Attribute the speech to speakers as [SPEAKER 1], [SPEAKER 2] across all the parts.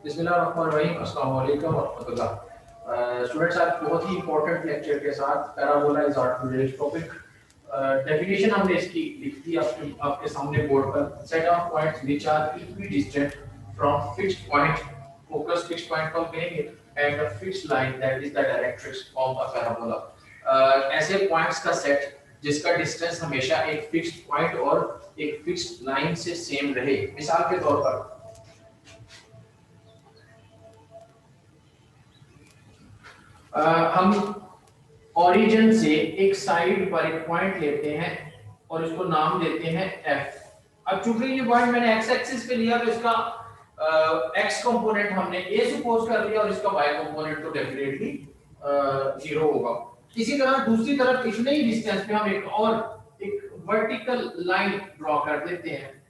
[SPEAKER 1] बिस्मिल्लाहिर्रहमानिर्रहीम, अस्सलाम वालेकुम रहमतुल्लाह। स्टूडेंट्स, आज बहुत ही इंपॉर्टेंट लेक्चर के साथ parabola is our today's topic. Definition हमने इसकी लिख दी आपके सामने बोर्ड पर। Set of points which are equidistant from fixed point, focus fixed point को हम कहेंगे, and a fixed line that is the directrix of a parabola. ऐसे पॉइंट्स का सेट जिसका डिस्टेंस हमेशा एक फिक्स्ड पॉइंट और एक फिक्स्ड लाइन से सेम रहे। मिसाल के तौर पर हम ओरिजिन से एक साइड पर एक पॉइंट लेते हैं और इसको नाम देते हैं f। अब चूंकि ये पॉइंट मैंने x एक्सिस पे लिया तो इसका x कंपोनेंट हमने a सपोज कर लिया और इसका y कंपोनेंट तो डेफिनेटली 0 होगा। इसी तरह दूसरी तरफ इतने ही डिस्टेंस पे हम एक वर्टिकल लाइन ड्रॉ कर देते हैं।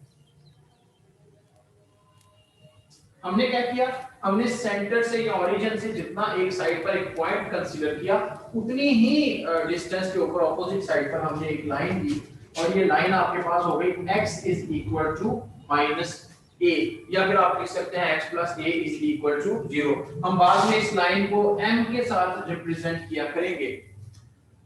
[SPEAKER 1] हमने क्या किया, हमने सेंटर से या ओरिजिन से जितना एक साइड पर एक पॉइंट कंसीडर किया उतनी ही डिस्टेंस के ऊपर ऑपोजिट साइड पर हमने एक लाइन दी और ये लाइन आपके पास हो गई x is equal to minus a, या फिर आप लिख सकते हैं x plus a is equal to 0। हम बाद में इस लाइन को m के साथ रिप्रेजेंट किया करेंगे।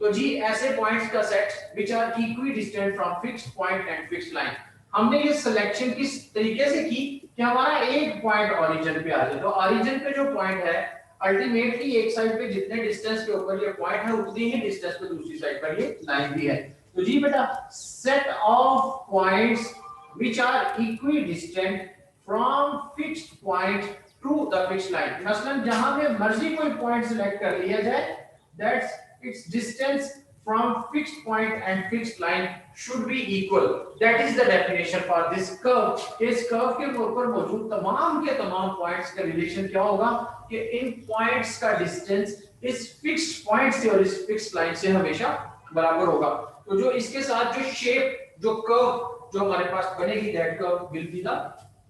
[SPEAKER 1] तो जी ऐसे पॉइंट्स का set which are equidistant from fixed point and fixed line. हमने ये सिलेक्शन किस तरीके से की कि हमारा एक पॉइंट ओरिजिन पे आ जाए। तो ओरिजिन पे जो पॉइंट है अल्टीमेटली एक साइड पे जितने डिस्टेंस के ऊपर ये पॉइंट है उतनी ही डिस्टेंस पे दूसरी साइड पर ये लाइन भी है। तो जी बेटा, set of points which are equidistant from fixed point to the fixed line. मसलन जहां पे मर्जी कोई पॉइंट सिलेक्ट कर लिया जाए, that's its distance from fixed point and fixed line should be equal. That is the definition for this curve. इस curve के ऊपर मौजूद तमाम के तमाम पॉइंट्स का रिलेशन क्या होगा कि इन पॉइंट्स का डिस्टेंस इस फिक्स्ड पॉइंट से और इस फिक्स्ड लाइन से हमेशा बराबर होगा। तो जो इसके साथ जो शेप, जो कर्व जो हमारे पास बनेगी, that curve will be the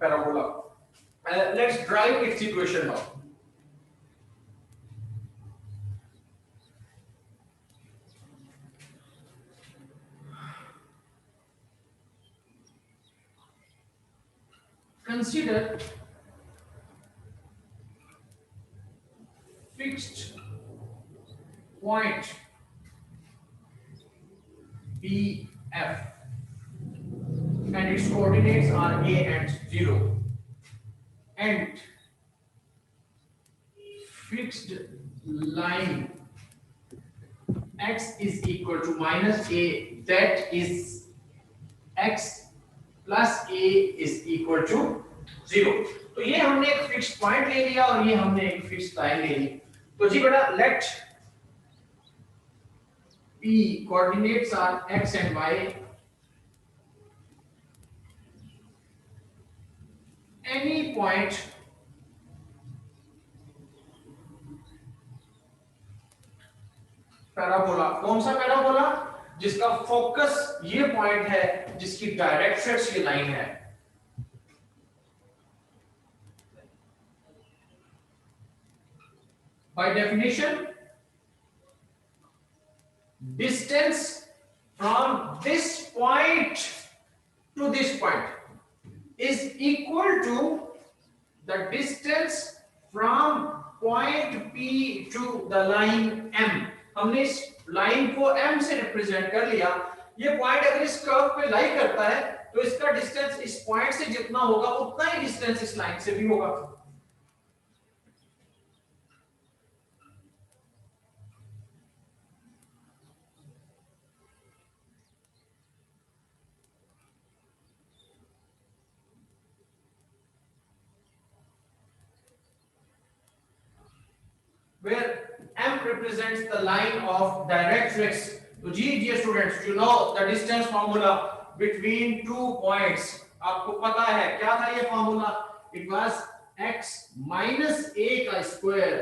[SPEAKER 1] parabola. Let's drive its equation now. Consider fixed point BF and its coordinates are a and 0, and fixed line x is equal to minus a, that is x plus a is equal to 0। तो ये हमने एक fixed point ले लिया और ये हमने एक फिक्स्ड लाइन ले ली। तो जी बेटा, let p coordinates are x and y, any point parabola. कौन सा पैराबोला? जिसका फोकस ये पॉइंट है, जिसकी डायरेक्ट्रिक्स ये लाइन है। By definition, distance from this point to this point is equal to the distance from point P to the line M। हमने इस लाइन को M से रिप्रेजेंट कर लिया। ये पॉइंट अगर इस कर्व पे लाई करता है तो इसका डिस्टेंस इस पॉइंट से जितना होगा उतना ही डिस्टेंस इस लाइन से भी होगा। where M represents the line of directrix. तो जी dear students, you know the distance formula between two points। आपको पता है क्या था ये formula? It was x minus a का स्क्वायर,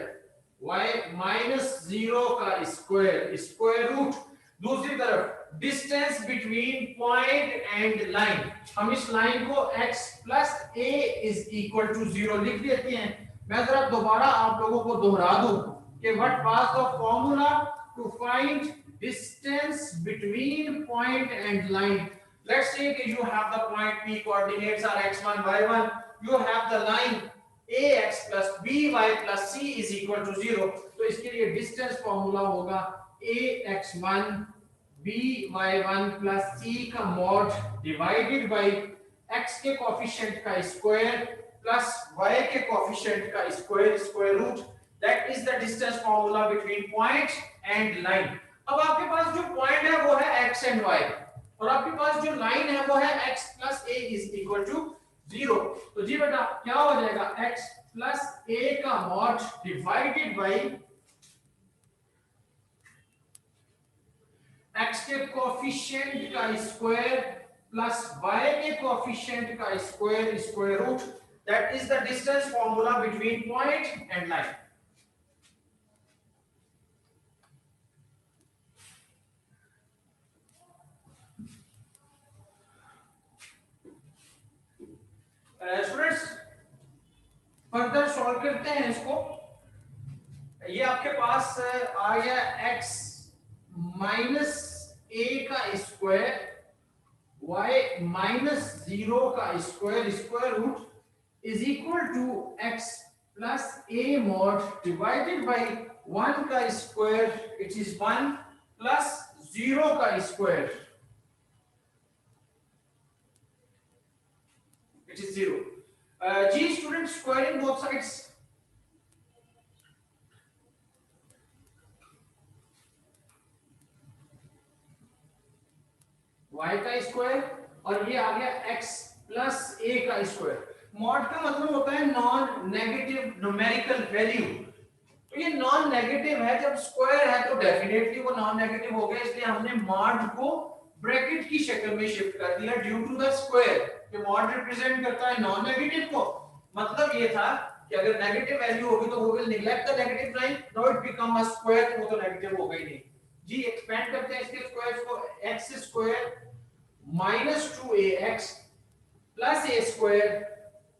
[SPEAKER 1] y minus 0 का स्क्वायर, स्क्वायर रूट। दूसरी तरफ distance between point and line, हम इस लाइन को x plus a is equal to 0 लिख देते हैं। मैं जरा दोबारा आप लोगों को दोहरा दूं कि what was the formula to find distance between point and line। Let's say that you have the point P, coordinates are x1 y1, you have the line ax by plus c is equal to 0, तो इसके लिए distance formula होगा ax1 by1 plus c का mod divided by x के coefficient का square plus y के coefficient का square square root, that is the distance formula between point and line. अब आपके पास जो पॉइंट है वो है x एंड y और आपके पास जो लाइन है वो है x plus a is equal to 0। तो जी बेटा क्या हो जाएगा x plus a का मॉड डिवाइडेड बाय x के कोएफिशिएंट का स्क्वायर प्लस y के कोएफिशिएंट का square square root, that is the distance formula between point and line. Students further solve करते हैं इसको। ये आपके पास आ गया x माइनस a का स्क्वायर y माइनस 0 का square square root is equal to x plus a mod divided by 1 का स्क्वायर इट इज 1 प्लस 0 का square which is 0. G student squaring both sides. y का square और ये आ गया x plus a का square. Mod का मतलब होता है नॉन नेगेटिव न्यूमेरिकल वैल्यू। तो ये नॉन नेगेटिव है, जब स्क्वायर है तो डेफिनेटली वो नॉन नेगेटिव हो गया, इसलिए हमने मॉड को ब्रैकेट की शक्ल में शिफ्ट कर दिया ड्यू टू द स्क्वायर। कि मॉड रिप्रेजेंट करता है नॉन नेगेटिव को, मतलब ये था कि अगर नेगेटिव वैल्यू होगी तो वो will neglect the negative sign, now it become a square, वो तो नेगेटिव हो गई नहीं। जी एक्सपेंड करते हैं इसके स्क्वायर्स को, x square minus 2ax plus a square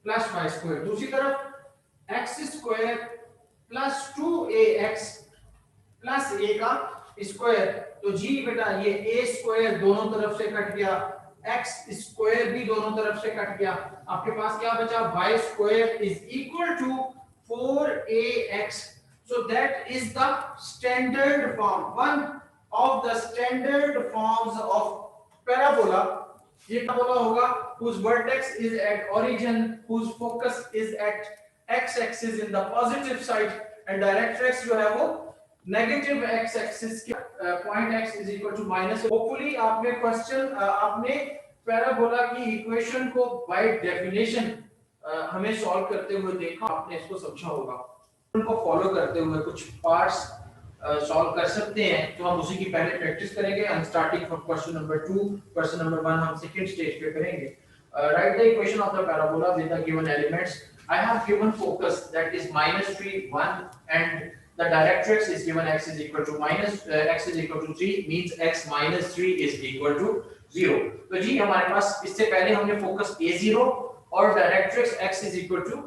[SPEAKER 1] plus y square, दूसरी तरफ x square plus 2ax plus a का स्क्वायर। तो जी बेटा ये a स्क्वायर दोनों तरफ से कट गया, x स्क्वायर भी दोनों तरफ से कट गया, आपके पास क्या बचा y square is equal to 4ax। so that is the standard form, one of the standard forms of parabola। ये parabola होगा whose vertex is at origin, whose focus is at x axis in the positive side and directrix जो है वो negative x axis के point x is equal to minus. Hopefully आपने question आपने parabola की equation को by definition हमें solve करते हुए देखा, आपने इसको समझा होगा। उनको फॉलो करते हुए कुछ पार्ट्स सॉल्व कर सकते हैं, तो हम उसी की पहले प्रैक्टिस करेंगे। I am starting from question number 2, question number 1 हम सेकंड स्टेज पे करेंगे। Right the equation of the parabola with the given elements. I have given focus that is -3 1 and the directrix is given x is equal to x is equal to 3 means x minus 3 is equal to 0। तो जी हमारे पास इससे पहले हमने focus a0 और directrix x is equal to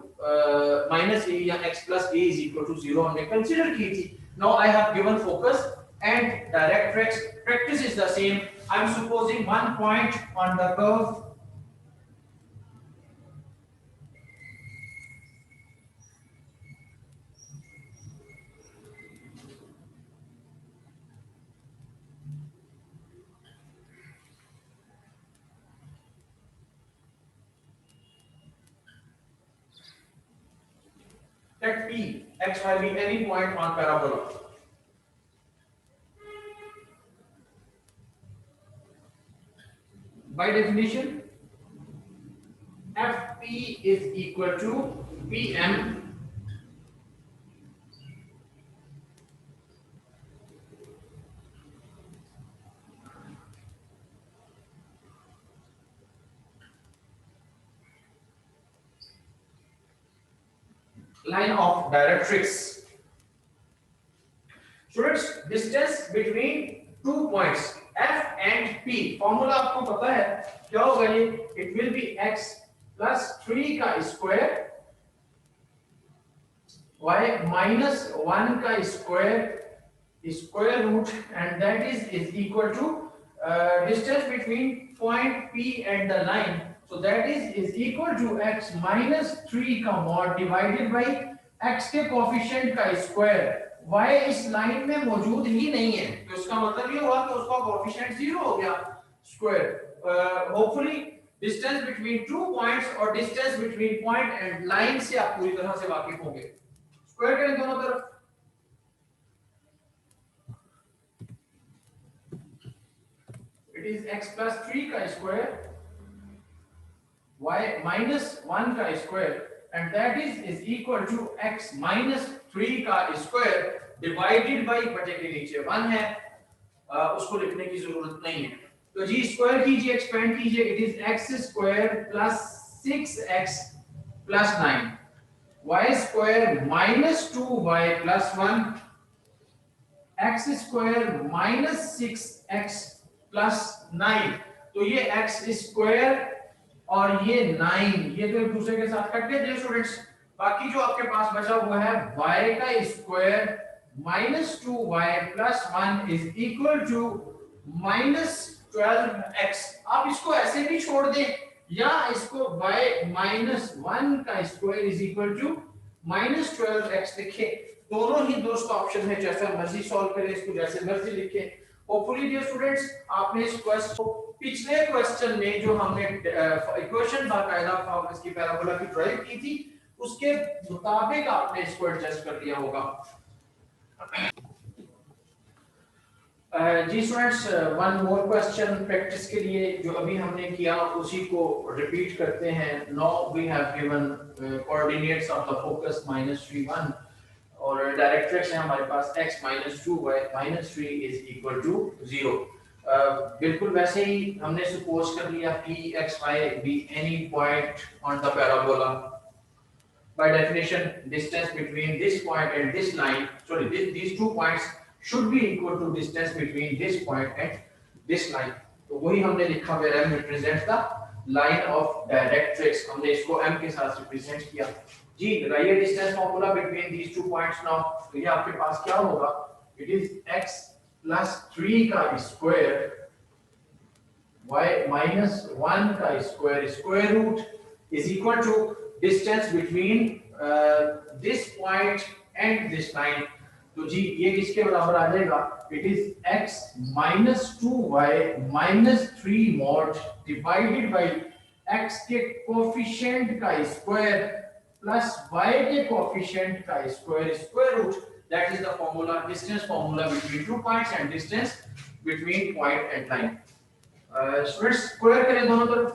[SPEAKER 1] minus a या x plus a is equal to 0 हमने consider की थी। now I have given focus and directrix, practice is the same। I am supposing one point on the curve let p x y be any point on parabola। by definition fp is equal to pm line of directrix। Students, distance between two points f and p, formula आपको पता है क्या होगा ये, it will be x plus 3 का square y minus 1 का square square root and that is equal to distance between point p and the line, so that is equal to x minus 3 का mod divided by x के coefficient का square y इस line में मौजूद ही नहीं है, तो इसका मतलब ये हुआ कि उसका कोफिशिएंट 0 हो गया square. Hopefully distance between two points और distance between point and line से आप पूरी तरह से वाकिफ होंगे। स्क्वायर करें दोनों तरफ, इट इज x plus 3 का स्क्वायर y minus 1 का square and that is equal to x minus 3 का स्क्वायर डिवाइडेड बाय बटे के नीचे 1 है, उसको लिखने की जरूरत नहीं है। तो जी स्क्वायर कीजिए, एक्सपेंड कीजिए, it is x square plus 6x plus 9 y square minus 2y plus 1 x square minus 6x plus 9। तो ये x स्क्वायर और ये 9 ये तो एक दूसरे के साथ कट गए स्टूडेंट्स। बाकी जो आपके पास बचा हुआ है y का square minus 2y plus 1 is equal to minus 12x। आप इसको ऐसे भी छोड़ दें या इसको y माइनस 1 का square is equal to minus 12x लिखें। दोनों ही दोस्त ऑप्शन है, जैसा मर्जी सॉल्व करें, इसको जैसे मर्जी लिखें। होपफुली डियर स्टूडेंट्स आपने इस क्वेश्चन को पिछले क्वेश्चन में जो हमने इक्वेशन बाकायदा फॉर्म्स की पैराबोला की ड्राइव की थी उसके मुताबिक आपने इसको एडजस्ट कर लिया होगा। जी students one more question practice के लिए जो अभी हमने किया उसी को रिपीट करते हैं। Now we have given coordinates of the focus -3 1 और डायरेक्ट्रिक्स है हमारे पास x minus 2y minus 3 is equal to 0। बिल्कुल वैसे ही हमने सपोज कर लिया p x y be any point on the parabola। By definition distance between this point and this line, sorry these two points should be equal to distance between this point and this line। तो वही हमने लिखा where m represents the line of directrix, हमने इसको m के साथ represent किया। जी right distance formula between these two points now, तो ये आपके पास क्या होगा, इट इज x plus 3 का स्क्वायर y minus 1 का square root is equal to distance between this point and this line. तो जी ये किसके बराबर आ जाएगा, it is x minus 2y minus 3 mod divided by x के कोफिशिएंट का स्क्वायर प्लस y के कोफिशिएंट का square root, that is the formula, distance formula between two points and distance between point and line. Students square करें दोनों तरफ,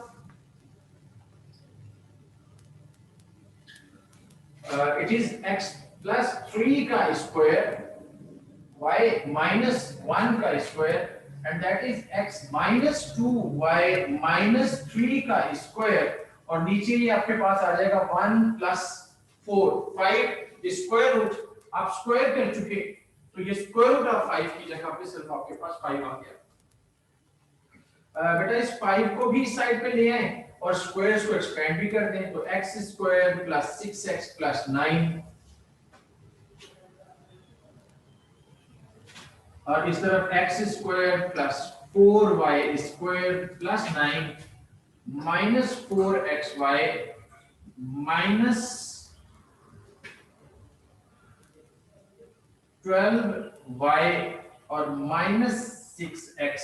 [SPEAKER 1] it is x plus 3 का square y minus 1 का square and that is x minus 2y minus 3 का square और नीचे ही आपके पास आ जाएगा 1 plus 4 5 स्क्वायर रूट। आप स्क्वायर कर चुके तो ये स्क्वायर रूट ऑफ 5 की जगह पे सिर्फ आपके पास 5 आ गया। बेटा इस 5 को भी इस साइड पे ले आए और स्क्वायर्स को एक्सपेंड भी कर दें, तो x square plus 6x plus 9 और इस तरफ x square plus 4y square plus 9 minus 4xy minus 12y और माइनस 6x।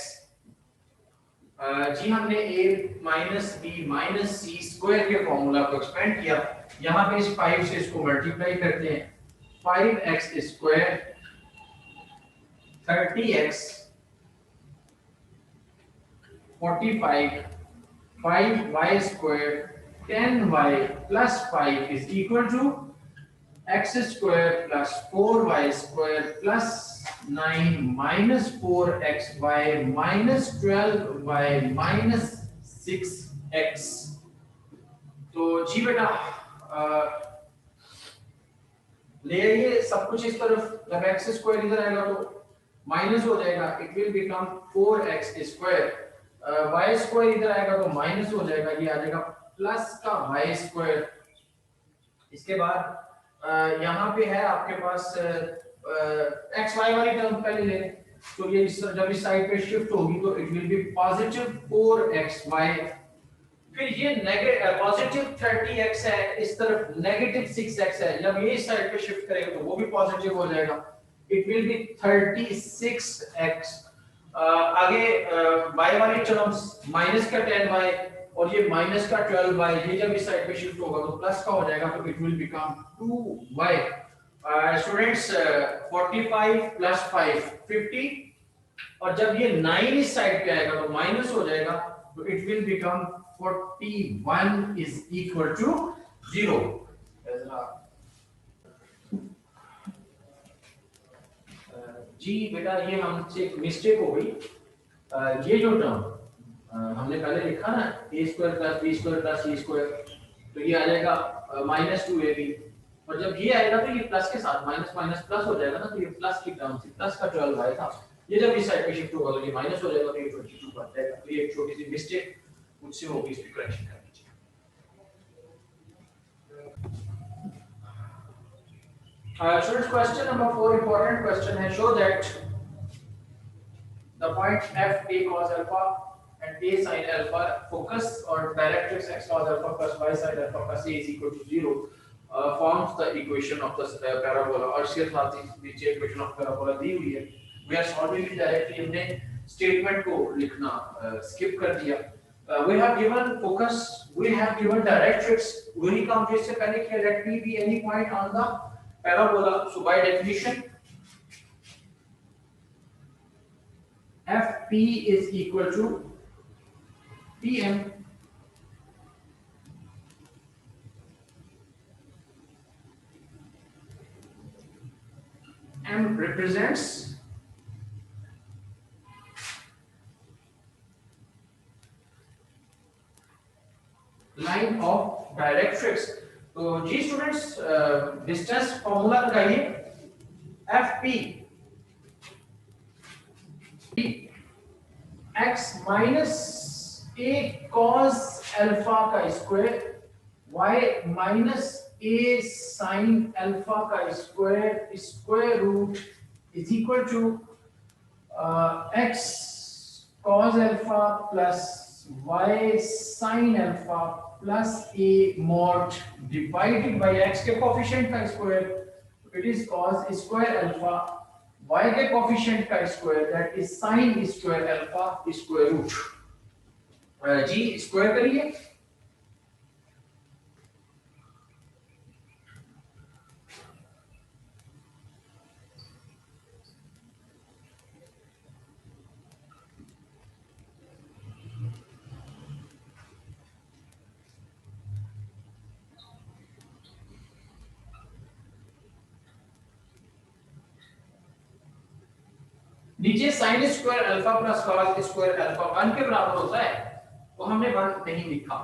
[SPEAKER 1] जी हमने a minus b minus c square के फॉर्मूला को एक्सपेंड किया, यहाँ पे इस 5 से इसको मल्टीप्लाई करते हैं, 5x square 30x 45 5y square 10y plus 5 is equal to x square plus 4y square plus 9 minus 4xy minus 12y minus 6x। तो जी बेटा ले आइए सब कुछ इस तरफ, जब x स्क्वायर इधर आएगा तो माइनस हो जाएगा, it will become 4x square, y square इधर आएगा तो माइनस हो जाएगा, ये आ जाएगा प्लस का y स्क्वायर। इसके बाद यहाँ पे है आपके पास x y वाली टर्म पहले ले, तो ये जब इस साइड पे शिफ्ट होगी तो it will be positive 4xy फिर ये पॉजिटिव 30x है, इस तरफ नेगेटिव 6x है, जब ये इस साइड पे शिफ्ट करेगा तो वो भी पॉजिटिव हो जाएगा, इट विल बी 36x। आगे y वाली टर्म्स माइनस का 10y और ये माइनस का 12y, ये जब इस साइड पे शिफ्ट होगा तो प्लस का हो जाएगा, तो it will become 2y। Students 45 plus 5 50, और जब ये 9 इस साइड पे आएगा तो माइनस हो जाएगा, तो it will become 41 is equal to 0। जी बेटा ये हमसे एक मिस्टेक हो गई, ये जो टर्म हमने पहले लिखा ना a square plus b square plus c square, तो ये आ जाएगा -2ab, और जब ये आएगा तो ये प्लस के साथ माइनस माइनस प्लस हो जाएगा ना, तो ये प्लस की टर्म थी, प्लस का 12 आया था, ये जब इस साइड पे शिफ्ट होगा तो ये माइनस हो जाएगा, तो ये 22 बन जाएगा। तो ये एक छोटी सी मिस्टेक मुझसे होगी, इसकी करेक्शन कर लीजिए। Students, question number 4 important question है, show that the point f a cos alpha and a sin alpha focus or directrix x cos alpha plus y sin alpha plus a is equal to 0 forms the equation of the parabola, और इसके साथ ही नीचे equation of parabola दी हुई है, we are solving it directly, हमने statement को लिखना skip कर दिया। We have given focus, we have given directrix, वही काम जो इससे पहले किया, let p be any point on the parabola, so by definition fp is equal to pm m represents line of directrix। तो जी स्टूडेंट्स डिस्टेंस फॉर्मूला लगाइए, fp x minus a cos alpha का square, y minus a sin alpha का square, square root is equal to x cos alpha plus y sin alpha plus a mod divided by x के coefficient का square, it is cos square alpha, y के coefficient का square that is sin square alpha square root. जी square करिए, नीचे sin square alpha plus cos square alpha 1 के बराबर होता है, तो हमने 1 नहीं लिखा।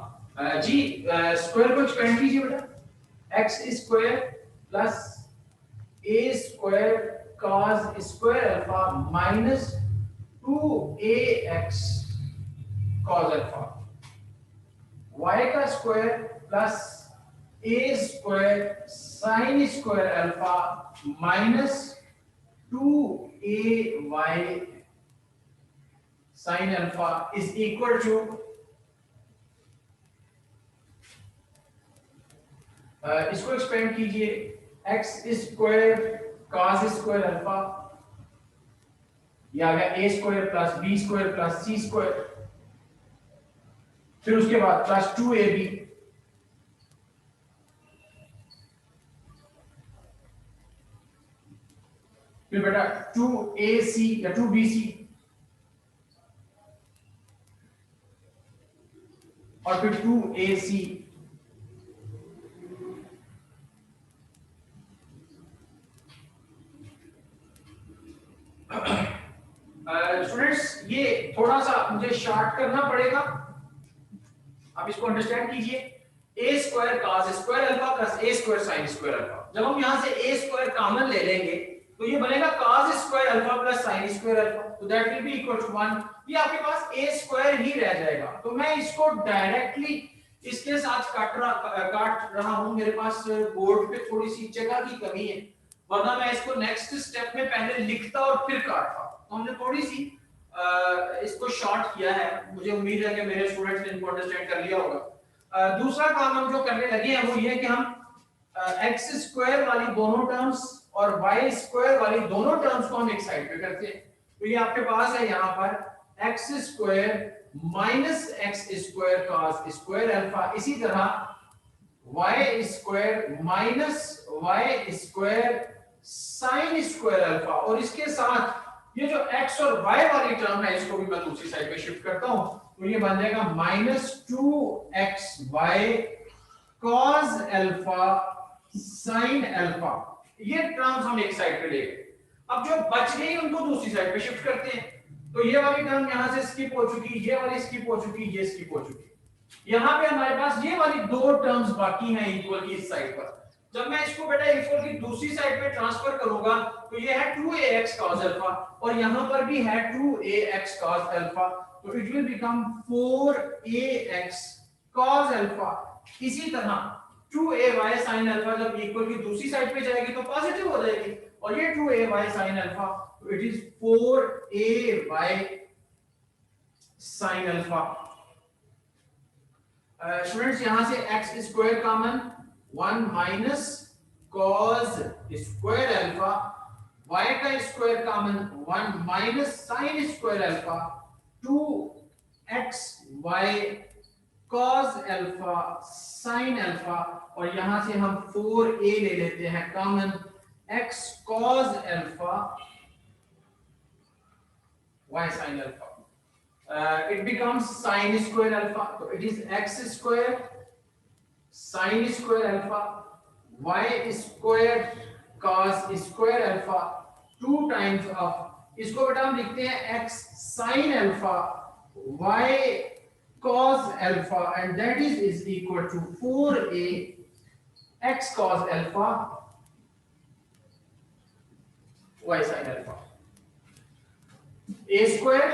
[SPEAKER 1] जी स्क्वायर को एक्सपेंड कीजिए बेटा, x square plus a square cos square alpha minus 2ax cos alpha, y का square plus a square sin square alpha minus 2ay sin alpha is equal to इसको एक्सपेंड कीजिए, x square cos square alpha, ये आ गया a square plus b square plus c square, फिर उसके बाद plus 2ab, फिर बेटा 2ac या 2bc, और फिर 2ac, स्टूडेंट्स ये थोड़ा सा मुझे शॉर्ट करना पड़ेगा, आप इसको अंडरस्टैंड कीजिए, a square cos square alpha plus a square sin square alpha, जब हम यहां से a स्क्वायर कॉमन ले लेंगे तो ये बनेगा cos square alpha plus sin square alpha, तो that will be equal to 1, ये आपके पास a स्क्वायर ही रह जाएगा। तो मैं इसको डायरेक्टली इसके साथ काट रहा हूं, मेरे पास बोर्ड पे थोड़ी सी जगह की कमी है, वरना मैं इसको नेक्स्ट स्टेप में पहले लिखता और फिर काटता। तो हमने थोड़ी सी इसको शॉर्ट किया है। मुझे उम्मीद है कि मेरे स्टूडेंट्स ने इनको अंडरस्टैंड कर लिया होगा। दूसरा काम हम जो करने लगे हैं वो ये है कि हम एक्स स्क्वायर वाली दोनों टर्म्स और वाई स्क्वायर वाली दोनों टर्म्स को हम एक साइड पे करते हैं। तो ये आपके पास है यहाँ पर x square minus x square cos square alpha, इसी तरह y square minus y square sine square alpha, और इसके साथ ये जो x और y वाली टर्म है इसको भी मैं दूसरी साइड पे शिफ्ट करता हूं, तो ये बन जाएगा -2xy cos alpha sin alpha. ये टर्म्स हम एक साइड पे ले गए। अब जो बच गई उनको दूसरी साइड पे शिफ्ट करते हैं। तो ये वाली टर्म यहां से स्किप हो चुकी, ये वाली स्किप हो चुकी, ये स्किप हो चुकी। यहां पे हमारे पास ये वाली दो टर्म्स बाकी हैं इक्वल की इस साइड पर। जब मैं इसको बेटा इक्वल की दूसरी साइड पे ट्रांसफर करूंगा तो ये है 2ax cos अल्फा और यहां पर भी है 2ax cos अल्फा, तो it will become 4ax cos alpha. इसी तरह 2ay sin अल्फा जब इक्वल की दूसरी साइड पे जाएगी तो पॉजिटिव हो जाएगी, और ये 2ay sin अल्फा, तो it is 4ay sin alpha. Students यहां से x square common 1 minus cos square alpha, y का square common 1 minus sin square alpha, 2xy cos alpha sin alpha, और यहां से हम 4a ले लेते हैं common, x cos alpha y sin alpha. It becomes sin square alpha, so it is x square sin square alpha y square cos square alpha 2 times of इसको बेटा हम लिखते हैं x sin alpha y cos alpha, and that is equal to 4a x cos alpha y sin alpha। a square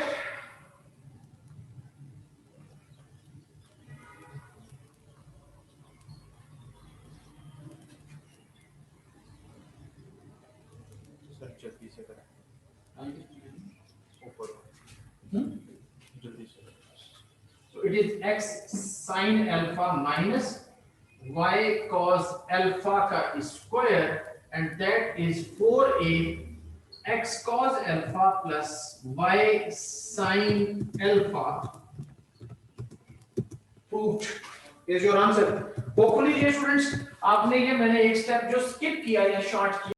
[SPEAKER 2] जल्दी से करें ऊपर जल्दी से।
[SPEAKER 1] So it is x sin alpha minus y cos alpha का square, and that is 4a x cos alpha plus y sin alpha proved is your answer। Hopefully ये students आपने ये मैंने एक स्टेप जो स्किप किया या शॉर्ट किया